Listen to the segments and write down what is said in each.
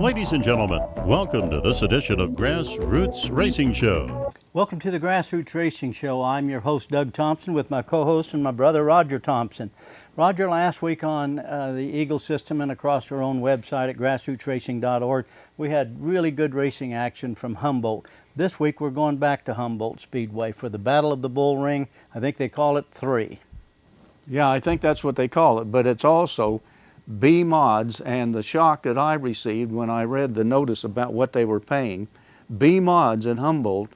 Ladies and gentlemen, welcome to this edition of Grassroots Racing Show. Welcome to the Grassroots Racing Show. I'm your host, Doug Thompson, with my co-host and my brother, Roger Thompson. Roger, last week on the Eagle System and across our own website at grassrootsracing.org, we had really good racing action from Humboldt. This week we're going back to Humboldt Speedway for the Battle of the Bullring. I think they call it 3. Yeah, I think that's what they call it, but it's also B mods, and the shock that I received when I read the notice about what they were paying, B mods in Humboldt,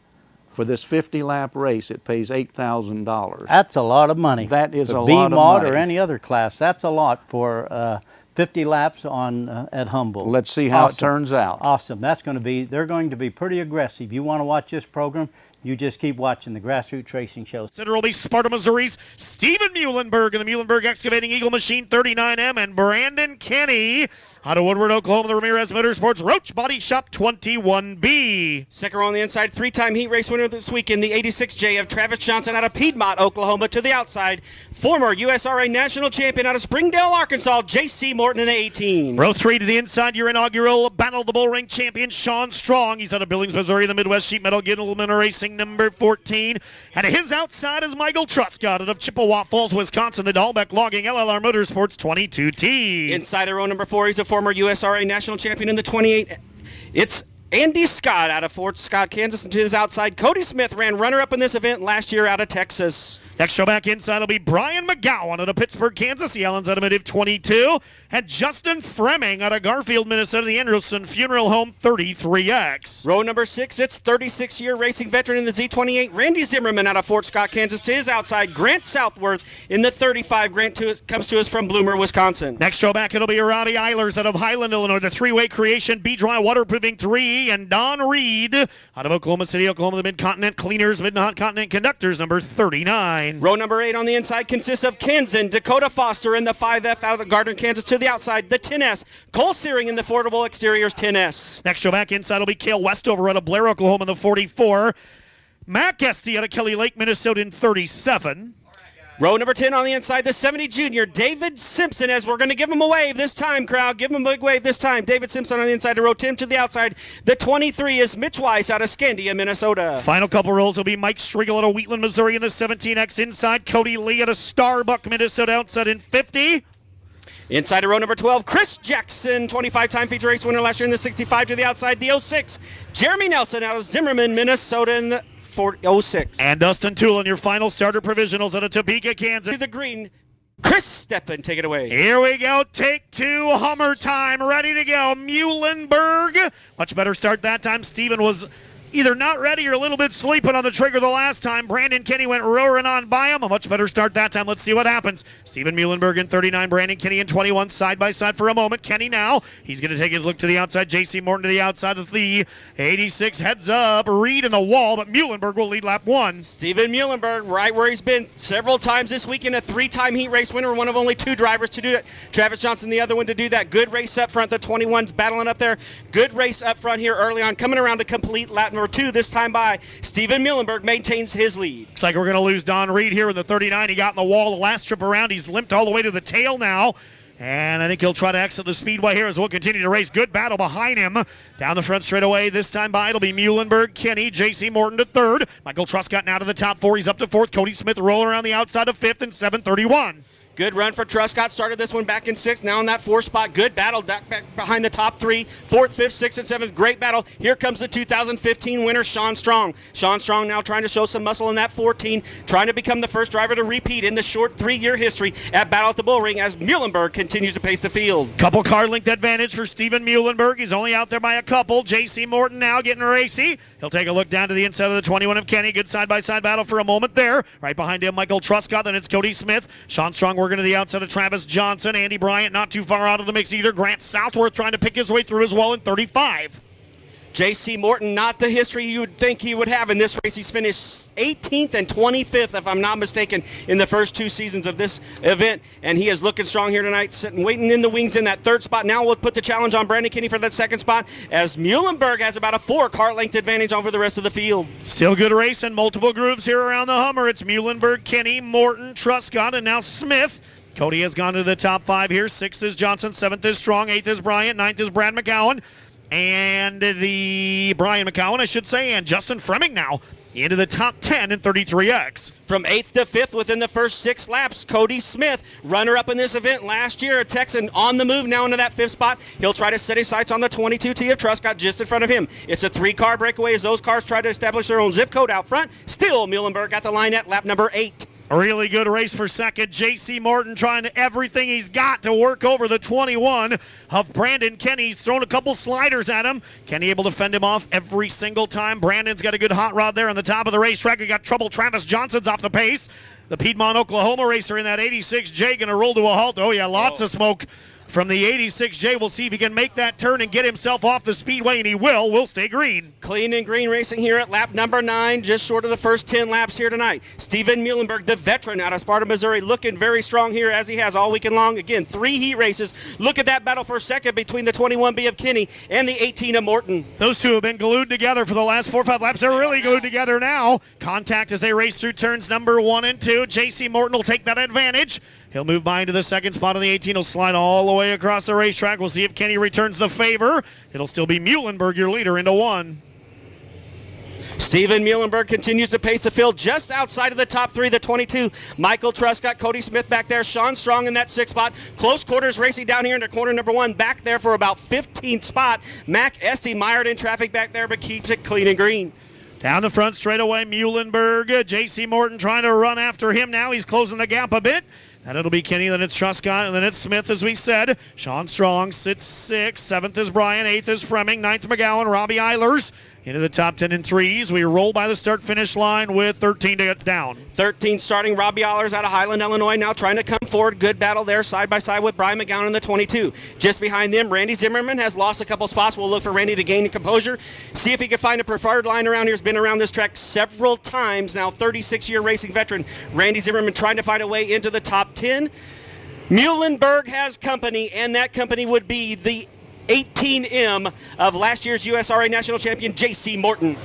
for this 50-lap race, it pays $8,000. That's a lot of money. That is a lot of B money. mod or any other class, that's a lot for 50 laps on at Humboldt. Let's see how it turns out. Awesome. They're going to be pretty aggressive. You want to watch this program, you just keep watching the Grassroots Racing Show. Center will be Sparta, Missouri's Stephen Muhlenberg and the Muhlenberg Excavating Eagle Machine 39M, and Brandon Kenny out of Woodward, Oklahoma, the Ramirez Motorsports Roach Body Shop 21B. Second row on the inside, three-time heat race winner this weekend, the 86J of Travis Johnson out of Piedmont, Oklahoma. To the outside, former USRA national champion out of Springdale, Arkansas, J.C. Morton in the 18. Row 3 to the inside, your inaugural Battle of the Bullring champion, Sean Strong. He's out of Billings, Missouri, the Midwest Sheet Metal Gentleman Racing number 14. And to his outside is Michael Truscott out of Chippewa Falls, Wisconsin, the Dahlbeck Logging LLR Motorsports 22T. Inside of row number 4, he's a former USRA national champion in the 28. It's Andy Scott out of Fort Scott, Kansas, and to his outside, Cody Smith ran runner-up in this event last year out of Texas. Next show back inside will be Brian McGowan out of Pittsburgh, Kansas. The Allens out of Mid 22. And Justin Fremming out of Garfield, Minnesota, the Anderson Funeral Home 33X. Row number 6, it's 36-year racing veteran in the Z28, Randy Zimmerman out of Fort Scott, Kansas. To his outside, Grant Southworth in the 35. Grant comes to us from Bloomer, Wisconsin. Next show back, it'll be Robbie Eilers out of Highland, Illinois, the three-way creation, B-Dry Waterproofing 3, and Don Reed out of Oklahoma City, Oklahoma, the Mid-Continent Cleaners, Mid-Continent Conductors, number 39. Row number 8 on the inside consists of Kenzen, Dakota Foster in the 5F out of Gardner, Kansas. To the outside, the 10S, Cole Searing in the Affordable Exteriors 10S. Next show back inside will be Cale Westover out of Blair, Oklahoma, in the 44. Matt Esty out of Kelly Lake, Minnesota, in 37. Row number 10 on the inside, the 70 junior, David Simpson, as we're going to give him a wave this time, crowd. Give him a big wave this time. David Simpson on the inside to row 10. To the outside, the 23 is Mitch Weiss out of Scandia, Minnesota. Final couple rolls will be Mike Striegel out of Wheatland, Missouri, in the 17X inside. Cody Lee out of Starbuck, Minnesota, outside in 50. Inside of row number 12, Chris Jackson, 25-time feature race winner last year in the 65. To the outside, the 06, Jeremy Nelson out of Zimmerman, Minnesota, in the 06. And Dustin Toole in your final starter provisionals out of Topeka, Kansas. To the green, Chris Steppen, take it away. Here we go, take 2, Hummer time, ready to go. Muhlenberg, much better start that time. Steven was either not ready or a little bit sleeping on the trigger the last time. Brandon Kenny went roaring on by him. A much better start that time. Let's see what happens. Stephen Muhlenberg in 39, Brandon Kenny in 21, side by side for a moment. Kenny now, he's going to take his look to the outside. J.C. Morton to the outside of the 86, heads up, Reed in the wall, but Muhlenberg will lead lap 1. Stephen Muhlenberg, right where he's been several times this weekend, a 3-time heat race winner, one of only 2 drivers to do it. Travis Johnson, the other one to do that. Good race up front. The 21's battling up there. Good race up front here early on, coming around to complete lap number 2 this time by. Stephen Muhlenberg maintains his lead. Looks like we're going to lose Don Reed here in the 39. He got in the wall the last trip around. He's limped all the way to the tail now. And I think he'll try to exit the speedway here as we'll continue to race. Good battle behind him. Down the front straightaway this time by, it'll be Muhlenberg, Kenny, J.C. Morton to 3rd. Michael Truscott now to the top 4. He's up to 4th. Cody Smith rolling around the outside of 5th and 7:31. Good run for Truscott. Started this one back in 6th. Now in that 4th spot. Good battle back behind the top 3. 4th, 5th, 6th, and 7th. Great battle. Here comes the 2015 winner, Sean Strong. Sean Strong now trying to show some muscle in that 14. Trying to become the first driver to repeat in the short 3-year history at Battle at the Bullring as Muhlenberg continues to pace the field. Couple car length advantage for Stephen Muhlenberg. He's only out there by a couple. J.C. Morton now getting racy. He'll take a look down to the inside of the 21 of Kenny. Good side-by-side battle for a moment there. Right behind him, Michael Truscott. Then it's Cody Smith. Sean Strong working to the outside of Travis Johnson. Andy Bryant not too far out of the mix either. Grant Southworth trying to pick his way through as well in 35. J.C. Morton, not the history you would think he would have in this race. He's finished 18th and 25th, if I'm not mistaken, in the first 2 seasons of this event. And he is looking strong here tonight, sitting, waiting in the wings in that 3rd spot. Now we'll put the challenge on Brandon Kenny for that 2nd spot, as Muhlenberg has about a 4-car length advantage over the rest of the field. Still good racing. Multiple grooves here around the Hummer. It's Muhlenberg, Kenny, Morton, Truscott, and now Smith. Cody has gone to the top 5 here. 6th is Johnson, 7th is Strong, 8th is Bryant, 9th is Brad McGowan. and the Brian McCowan, I should say, and Justin Fremming now into the top 10 in 33X. From 8th to 5th within the first 6 laps, Cody Smith, runner-up in this event last year, a Texan on the move now into that 5th spot. He'll try to set his sights on the 22T of Truscott just in front of him. It's a 3-car breakaway as those cars try to establish their own zip code out front. Still, Muhlenberg got the line at lap number 8. A really good race for second. J.C. Morton trying everything he's got to work over the 21 of Brandon Kenny. He's thrown a couple sliders at him. Kenny able to fend him off every single time. Brandon's got a good hot rod there on the top of the racetrack. He got trouble. Travis Johnson's off the pace. The Piedmont, Oklahoma racer in that 86J going to roll to a halt. Oh, yeah, lots of smoke from the 86J. We'll see if he can make that turn and get himself off the speedway, and he will. We'll stay green. Clean and green racing here at lap number 9, just short of the first 10 laps here tonight. Steven Muhlenberg, the veteran out of Sparta, Missouri, looking very strong here as he has all weekend long. Again, 3 heat races. Look at that battle for second between the 21B of Kenny and the 18 of Morton. Those two have been glued together for the last 4 or 5 laps. They're really glued together now. Contact as they race through turns number 1 and 2. J.C. Morton will take that advantage. He'll move by into the second spot on the 18. He'll slide all the way across the racetrack. We'll see if Kenny returns the favor. It'll still be Muhlenberg, your leader, into 1. Steven Muhlenberg continues to pace the field just outside of the top 3, the 22. Michael Truscott, Cody Smith back there. Sean Strong in that 6th spot. Close quarters racing down here into corner number 1. Back there for about 15th spot. Mac Esty mired in traffic back there, but keeps it clean and green. Down the front straightaway, Muhlenberg. J.C. Morton trying to run after him now. He's closing the gap a bit. And it'll be Kenny, then it's Truscott, and then it's Smith, as we said. Sean Strong sits 6th. 7th is Brian. 8th is Fremming. 9th, McGowan. Robbie Eilers into the top 10 in 3s. We roll by the start-finish line with 13 to get down. 13 starting, Robbie Eilers out of Highland, Illinois, now trying to come forward. Good battle there, side by side with Brian McGowan in the 22. Just behind them, Randy Zimmerman has lost a couple spots. We'll look for Randy to gain composure. See if he can find a preferred line around here. He's been around this track several times now, 36-year racing veteran. Randy Zimmerman trying to find a way into the top 10. Muhlenberg has company, and that company would be the 18M of last year's USRA National Champion, J.C. Morton.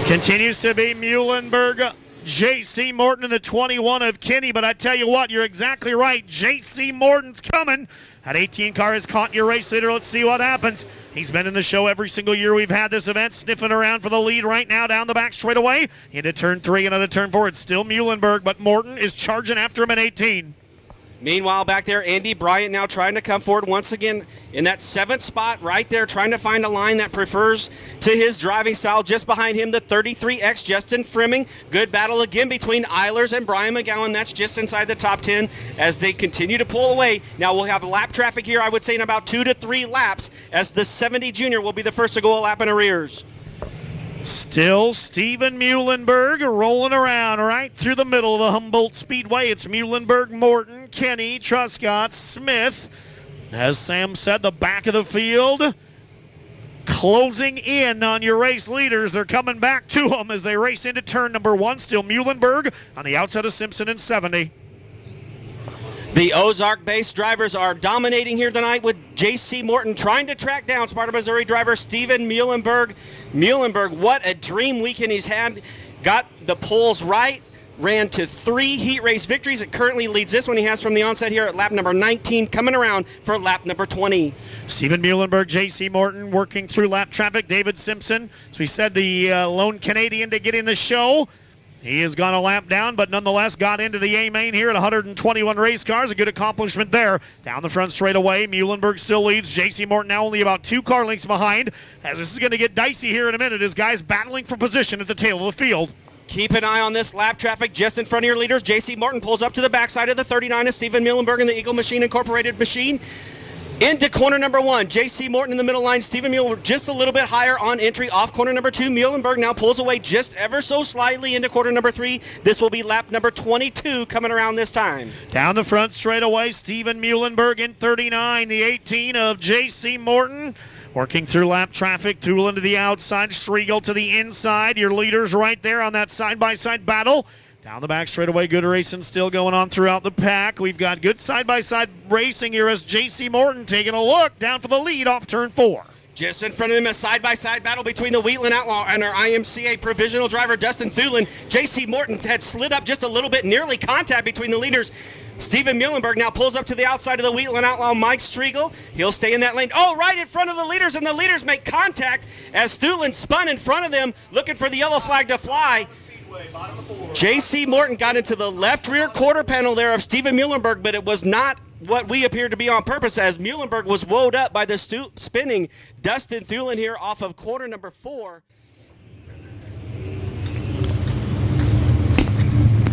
Continues to be Muhlenberg, J.C. Morton in the 21 of Kenny, but I tell you what, you're exactly right. J.C. Morton's coming. That 18 car has caught your race leader. Let's see what happens. He's been in the show every single year we've had this event, sniffing around for the lead right now down the back straightaway. Into turn 3 and out of turn 4. It's still Muhlenberg, but Morton is charging after him at 18. Meanwhile, back there, Andy Bryant now trying to come forward once again in that 7th spot right there, trying to find a line that prefers to his driving style. Just behind him, the 33X, Justin Fremming. Good battle again between Eilers and Brian McGowan. That's just inside the top 10 as they continue to pull away. Now we'll have lap traffic here, I would say, in about 2 to 3 laps, as the 70 junior will be the first to go a lap in arrears. Still Steven Muhlenberg rolling around right through the middle of the Humboldt Speedway. It's Muhlenberg, Morton, Kenny, Truscott, Smith. As Sam said, the back of the field closing in on your race leaders. They're coming back to them as they race into turn number 1. Still Muhlenberg on the outside of Simpson in 70. The Ozark-based drivers are dominating here tonight with J.C. Morton trying to track down Sparta, Missouri driver Steven Muhlenberg. Muhlenberg, what a dream weekend he's had. Got the poles right, ran to 3 heat race victories. It currently leads this one he has from the onset here at lap number 19, coming around for lap number 20. Steven Muhlenberg, J.C. Morton working through lap traffic. David Simpson, as we said, the lone Canadian to get in the show. He has gone a lap down, but nonetheless got into the A-main here at 121 race cars. A good accomplishment there. Down the front straightaway, Muhlenberg still leads. J.C. Morton now only about 2 car lengths behind. As this is going to get dicey here in a minute as guys battling for position at the tail of the field. Keep an eye on this lap traffic just in front of your leaders. J.C. Morton pulls up to the backside of the 39 of Steven Muhlenberg in the Eagle Machine Incorporated machine. Into corner number 1, J.C. Morton in the middle line. Steven Muhlenberg just a little bit higher on entry off corner number 2. Muhlenberg now pulls away just ever so slightly into quarter number 3. This will be lap number 22 coming around this time. Down the front straightaway, Steven Muhlenberg in 39, the 18 of J.C. Morton. Working through lap traffic, Tool into the outside, Striegel to the inside. Your leaders right there on that side-by-side battle. Down the back straightaway, good racing still going on throughout the pack. We've got good side-by-side racing here as J.C. Morton taking a look down for the lead off turn 4. Just in front of them, a side-by-side battle between the Wheatland Outlaw and our IMCA provisional driver, Dustin Thulin. J.C. Morton had slid up just a little bit, nearly contact between the leaders. Steven Muhlenberg now pulls up to the outside of the Wheatland Outlaw, Mike Striegel. He'll stay in that lane. Oh, right in front of the leaders, and the leaders make contact as Thulin spun in front of them, looking for the yellow flag to fly. J.C. Morton got into the left rear quarter panel there of Steven Muhlenberg, but it was not what we appeared to be on purpose, as Muhlenberg was woed up by the spinning Dustin Thulin here off of quarter number 4.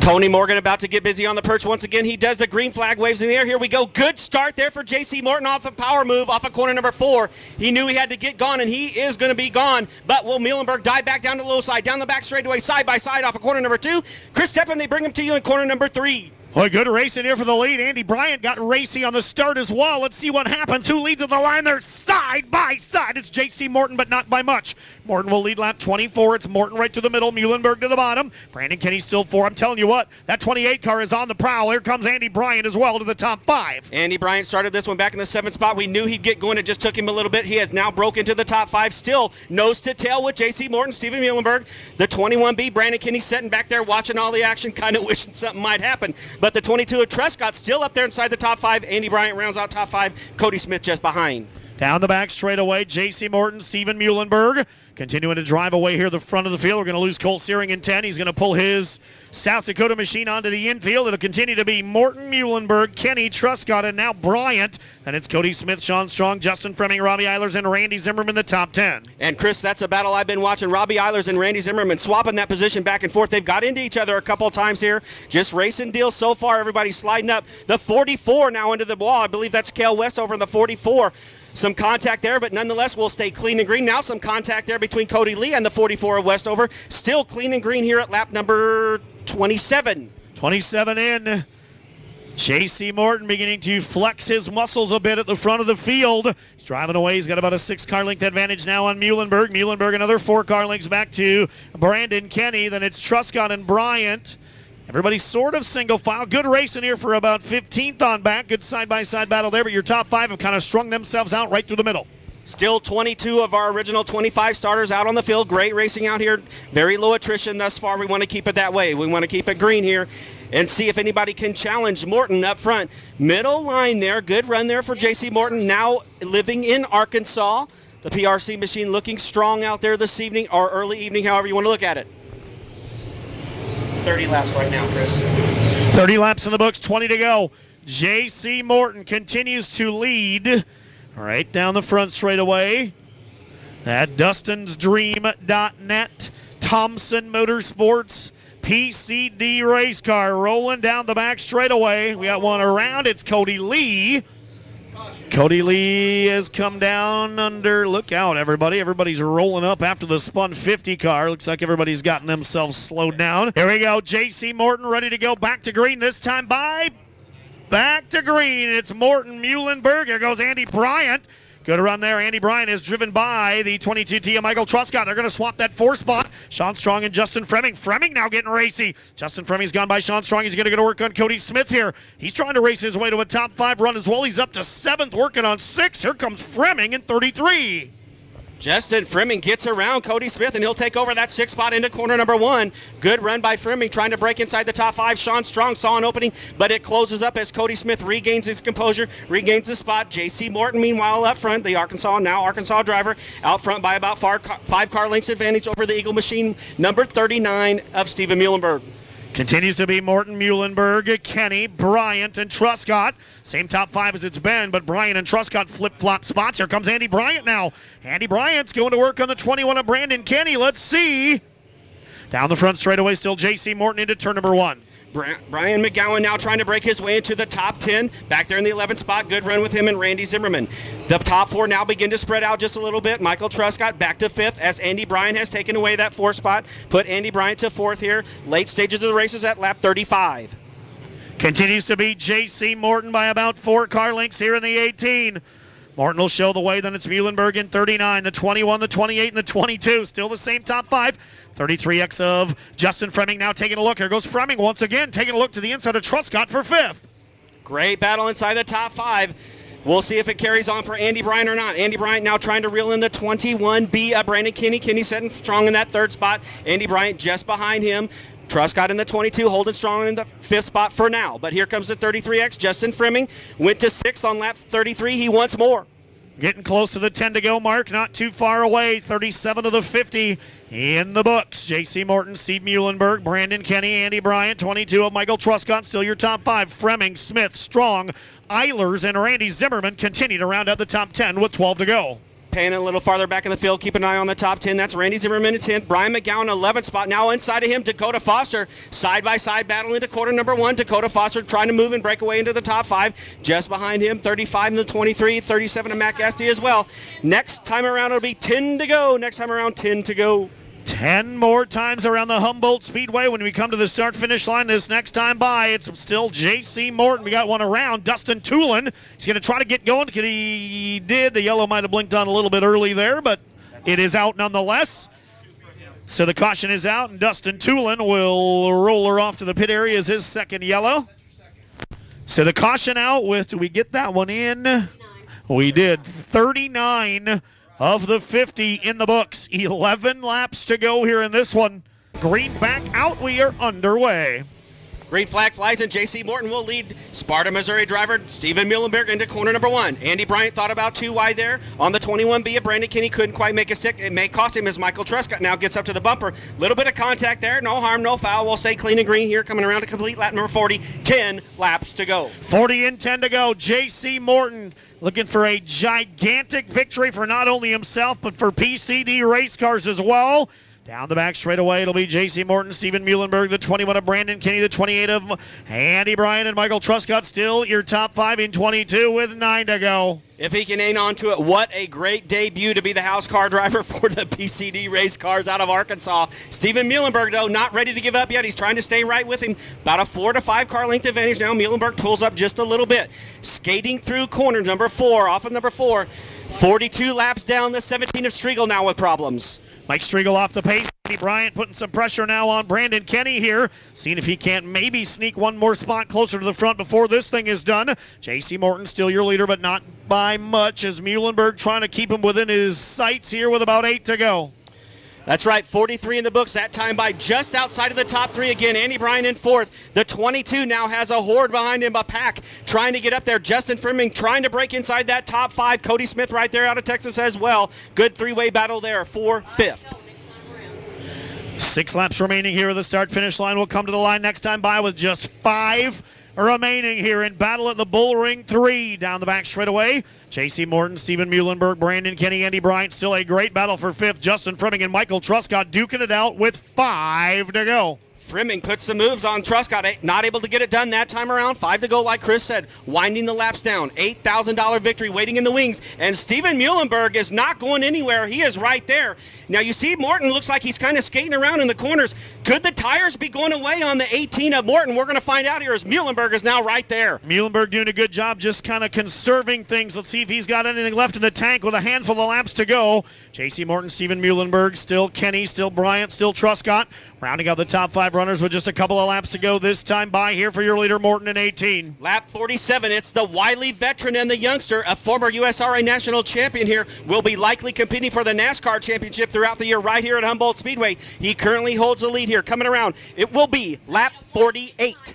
Tony Morgan about to get busy on the perch once again. He does the green flag, waves in the air. Here we go. Good start there for J.C. Morton off the power move off of corner number 4. He knew he had to get gone, and he is going to be gone. But will Muhlenberg dive back down to the low side, down the back straightaway, side by side off of corner number 2? Chris Steppen, they bring him to you in corner number 3. Boy, good racing here for the lead. Andy Bryant got racy on the start as well. Let's see what happens. Who leads at the line there? Side by side. It's J.C. Morton, but not by much. Morton will lead lap 24. It's Morton right to the middle. Muhlenberg to the bottom. Brandon Kenny still 4. I'm telling you what, that 28 car is on the prowl. Here comes Andy Bryant as well to the top 5. Andy Bryant started this one back in the 7th spot. We knew he'd get going. It just took him a little bit. He has now broke into the top 5. Still nose to tail with J.C. Morton, Steven Muhlenberg. The 21B, Brandon Kenny sitting back there watching all the action, kind of wishing something might happen. But the 22 of Trescott still up there inside the top 5. Andy Bryant rounds out top 5. Cody Smith just behind. Down the back straightaway, J.C. Morton, Steven Muhlenberg continuing to drive away here the front of the field. We're going to lose Cole Searing in 10. He's going to pull his South Dakota machine onto the infield. It'll continue to be Morton, Muhlenberg, Kenny, Truscott, and now Bryant. And it's Cody Smith, Sean Strong, Justin Fremming, Robbie Eilers, and Randy Zimmerman, the top 10. And Chris, that's a battle I've been watching. Robbie Eilers and Randy Zimmerman swapping that position back and forth. They've got into each other a couple of times here. Just racing deals so far. Everybody's sliding up. The 44 now into the wall. I believe that's Cale West over in the 44. Some contact there, but nonetheless, we'll stay clean and green. Now some contact there between Cody Lee and the 44 of Westover. Still clean and green here at lap number 27. 27 in. J.C. Morton beginning to flex his muscles a bit at the front of the field. He's driving away. He's got about a 6-car length advantage now on Muhlenberg. Muhlenberg another 4-car lengths back to Brandon Kenny. Then it's Truscott and Bryant. Everybody's sort of single file. Good racing here for about 15th on back. Good side-by-side battle there, but your top 5 have kind of strung themselves out right through the middle. Still 22 of our original 25 starters out on the field. Great racing out here. Very low attrition thus far. We want to keep it that way. We want to keep it green here and see if anybody can challenge Morton up front. Middle line there. Good run there for J.C. Morton, now living in Arkansas. The PRC machine looking strong out there this evening, or early evening, however you want to look at it. 30 laps right now, Chris. 30 laps in the books, 20 to go. J.C. Morton continues to lead right down the front straightaway. At DustinsDream.net, Thompson Motorsports, PCD race car rolling down the back straightaway. We got one around. It's Cody Lee. Cody Lee has come down under. Look out, everybody. Everybody's rolling up after the spun 50 car. Looks like everybody's gotten themselves slowed down. Here we go. J.C. Morton ready to go back to green. This time back to green. It's Morton, Muhlenberg. Here goes Andy Bryant. Good run there. Andy Bryant is driven by the 22T of Michael Truscott. They're going to swap that 4 spot. Sean Strong and Justin Fremming. Fremming now getting racy. Justin Fremming's gone by Sean Strong. He's going to go to work on Cody Smith here. He's trying to race his way to a top 5 run as well. He's up to 7th, working on 6. Here comes Fremming in 33. Justin Fremming gets around Cody Smith, and he'll take over that 6th spot into corner number 1. Good run by Fremming, trying to break inside the top 5. Sean Strong saw an opening, but it closes up as Cody Smith regains his composure, regains the spot. J.C. Morton, meanwhile, up front, the Arkansas driver, out front by about 5 car lengths advantage over the Eagle machine, number 39 of Steven Muhlenberg. Continues to be Morton, Muhlenberg, Kenny, Bryant, and Truscott. Same top 5 as it's been, but Bryant and Truscott flip-flop spots. Here comes Andy Bryant now. Andy Bryant's going to work on the 21 of Brandon Kenny. Let's see. Down the front straightaway, still J.C. Morton into turn number 1. Brian McGowan now trying to break his way into the top 10. Back there in the 11th spot. Good run with him and Randy Zimmerman. The top 4 now begin to spread out just a little bit. Michael Truscott back to 5th as Andy Bryant has taken away that 4 spot. Put Andy Bryant to 4th here. Late stages of the races at lap 35. Continues to be J.C. Morton by about 4 car lengths here in the 18. Morton will show the way. Then it's Muhlenberg in 39, the 21, the 28, and the 22. Still the same top 5. 33X of Justin Fremming now taking a look. Here goes Fremming once again, taking a look to the inside of Truscott for 5th. Great battle inside the top 5. We'll see if it carries on for Andy Bryant or not. Andy Bryant now trying to reel in the 21B. Brandon Kinney. Kinney sitting strong in that third spot. Andy Bryant just behind him. Truscott in the 22, holding strong in the 5th spot for now. But here comes the 33X. Justin Fremming went to 6th on lap 33. He wants more. Getting close to the 10 to go mark, not too far away. 37 of the 50 in the books. J.C. Morton, Steve Muhlenberg, Brandon Kenny, Andy Bryant, 22 of Michael Truscott, still your top 5. Fremming, Smith, Strong, Eilers, and Randy Zimmerman continue to round out the top 10 with 12 to go. Paying a little farther back in the field. Keep an eye on the top 10. That's Randy Zimmerman in 10th. Brian McGowan, 11th spot. Now inside of him, Dakota Foster. Side-by-side battle into quarter number 1. Dakota Foster trying to move and break away into the top 5. Just behind him, 35 in the 23. 37 to Matt Gasty as well. Next time around, it'll be 10 to go. Next time around, 10 to go. 10 more times around the Humboldt Speedway. When we come to the start-finish line this next time by, it's still J.C. Morton. We got one around. Dustin Tulin. He's going to try to get going. He did. The yellow might have blinked on a little bit early there, but it is out nonetheless. So the caution is out, and Dustin Tulin will roll her off to the pit area as his second yellow. So the caution out with, did we get that one in? We did. 39 of the 50 in the books. 11 laps to go here in this one. Green back out. We are underway. Green flag flies, and J.C. Morton will lead Sparta, Missouri driver Steven Muhlenberg into corner number 1. Andy Bryant thought about too wide there. On the 21B, Brandon Kinney couldn't quite make a stick. It may cost him as Michael Truscott now gets up to the bumper. Little bit of contact there. No harm, no foul. We'll say clean and green here, coming around to complete lap number 40. 10 laps to go. 40 and 10 to go. J.C. Morton looking for a gigantic victory for not only himself, but for PCD race cars as well. Down the back straightaway, it'll be J.C. Morton, Steven Muhlenberg, the 21 of Brandon Kinney, the 28 of Andy Bryant, and Michael Truscott still your top 5 in 22 with 9 to go. If he can hang on to it, what a great debut to be the house car driver for the PCD race cars out of Arkansas. Steven Muhlenberg, though, not ready to give up yet. He's trying to stay right with him. About a 4 to 5 car length advantage now. Muhlenberg pulls up just a little bit. Skating through corner number 4, off of number 4. 42 laps down, the 17 of Striegel now with problems. Mike Striegel off the pace. Andy Bryant putting some pressure now on Brandon Kenny here. Seeing if he can't maybe sneak one more spot closer to the front before this thing is done. J.C. Morton still your leader, but not by much, as Muhlenberg trying to keep him within his sights here with about 8 to go. That's right, 43 in the books, that time by just outside of the top 3 again. Andy Bryant in 4th. The 22 now has a horde behind him, a pack trying to get up there. Justin Fremming trying to break inside that top 5. Cody Smith right there out of Texas as well. Good 3-way battle there for 5th. 6 laps remaining here at the start-finish line. We'll come to the line next time by with just 5 remaining here in battle at the Bullring 3. Down the back straightaway, J.C. Morton, Steven Muhlenberg, Brandon Kenny, Andy Bryant. Still a great battle for 5th. Justin Fremming and Michael Truscott duking it out with 5 to go. Fremming puts some moves on Truscott, not able to get it done that time around. 5 to go, like Chris said, winding the laps down. $8,000 victory waiting in the wings, and Steven Muhlenberg is not going anywhere. He is right there. Now you see Morton looks like he's kind of skating around in the corners. Could the tires be going away on the 18 of Morton? We're going to find out here as Muhlenberg is now right there. Muhlenberg doing a good job just kind of conserving things. Let's see if he's got anything left in the tank with a handful of laps to go. J.C. Morton, Steven Muhlenberg, still Kenny, still Bryant, still Truscott. Rounding out the top 5 runners with just a couple of laps to go this time by here for your leader, Morton in 18. Lap 47, it's the wily veteran and the youngster, a former USRA national champion here, will be likely competing for the NASCAR championship throughout the year right here at Humboldt Speedway. He currently holds the lead here. Coming around, it will be lap 48.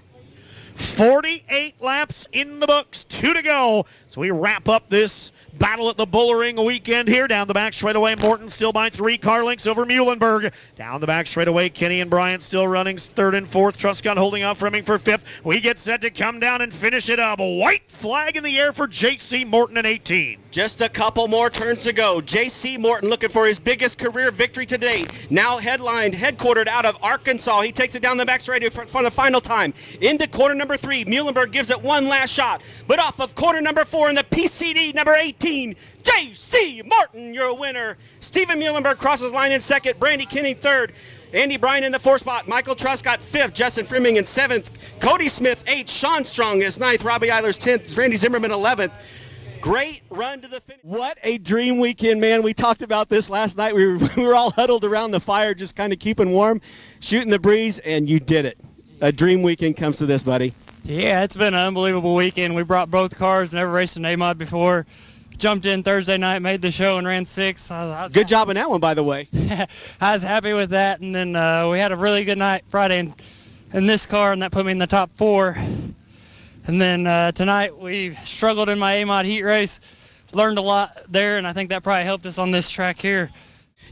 48 laps in the books, 2 to go. So we wrap up this battle at the Bullring weekend here. Down the back straightaway, Morton still by 3 car lengths over Muhlenberg. Down the back straightaway, Kenny and Bryant still running 3rd and 4th. Truscott holding off Fremming for 5th. We get set to come down and finish it up. White flag in the air for J.C. Morton in 18. Just a couple more turns to go. J.C. Morton looking for his biggest career victory to date. Now headquartered out of Arkansas. He takes it down the back straightaway for the final time. Into corner number 3. Muhlenberg gives it one last shot. But off of corner number 4 in the PCD number 18, J.C. Morton, your winner. Steven Muhlenberg crosses line in 2nd. Brandy Kinney 3rd. Andy Bryant in the 4th spot. Michael Truscott 5th. Justin Fremming in 7th. Cody Smith 8th. Sean Strong is 9th. Robbie Eilers 10th. Randy Zimmerman 11th. Great run to the finish. What a dream weekend, man. We talked about this last night. We were all huddled around the fire, just kind of keeping warm, shooting the breeze, and you did it. A dream weekend comes to this, buddy. Yeah, it's been an unbelievable weekend. We brought both cars, never raced an A-Mod before. Jumped in Thursday night, made the show, and ran sixth. Good job in that one, by the way. I was happy with that, and then we had a really good night Friday in this car, and that put me in the top 4. And then tonight we struggled in my A-Mod heat race, learned a lot there, and I think that probably helped us on this track here.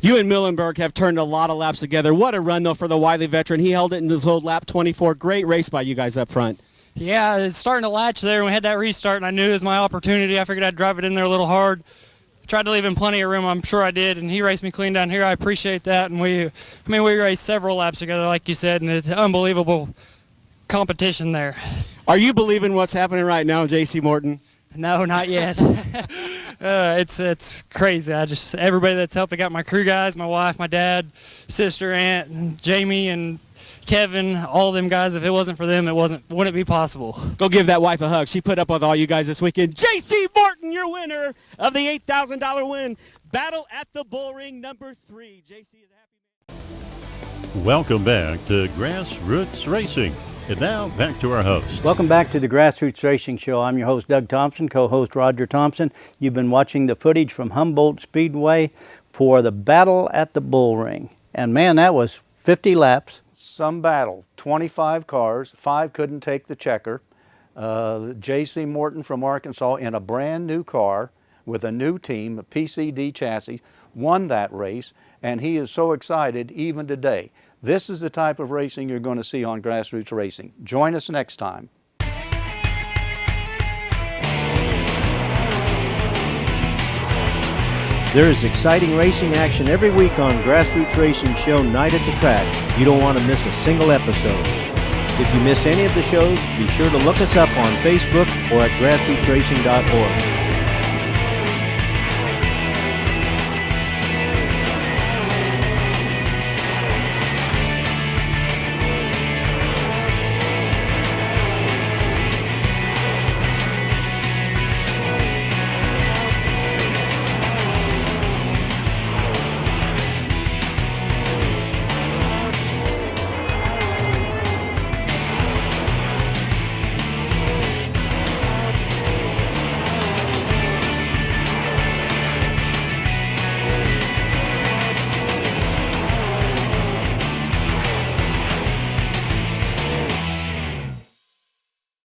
You and Muhlenberg have turned a lot of laps together. What a run, though, for the Wiley veteran. He held it in his whole lap 24. Great race by you guys up front. Yeah, it's starting to latch there, and we had that restart, and I knew it was my opportunity. I figured I'd drive it in there a little hard. Tried to leave him plenty of room, I'm sure I did, and he raced me clean down here. I appreciate that, and we raced several laps together, like you said, and it's unbelievable competition there. Are you believing what's happening right now, J.C. Morton? No, not yet. It's crazy. Everybody that's helped. I got my crew guys, my wife, my dad, sister, aunt, and Jamie, and Kevin, all of them guys. If it wasn't for them, wouldn't be possible. Go give that wife a hug. She put up with all you guys this weekend. J.C. Morton, your winner of the $8,000 win. Battle at the Bullring, number 3. J.C. is a happy man. Welcome back to Grassroots Racing. And now, back to our host. Welcome back to the Grassroots Racing Show. I'm your host, Doug Thompson, co-host Roger Thompson. You've been watching the footage from Humboldt Speedway for the Battle at the Bullring. And man, that was 50 laps. Some battle, 25 cars, 5 couldn't take the checker. J.C. Morton from Arkansas in a brand new car with a new team, a PCD chassis, won that race, and he is so excited even today. This is the type of racing you're going to see on Grassroots Racing. Join us next time. There is exciting racing action every week on Grassroots Racing Show Night at the Track. You don't want to miss a single episode. If you miss any of the shows, be sure to look us up on Facebook or at grassrootsracing.org.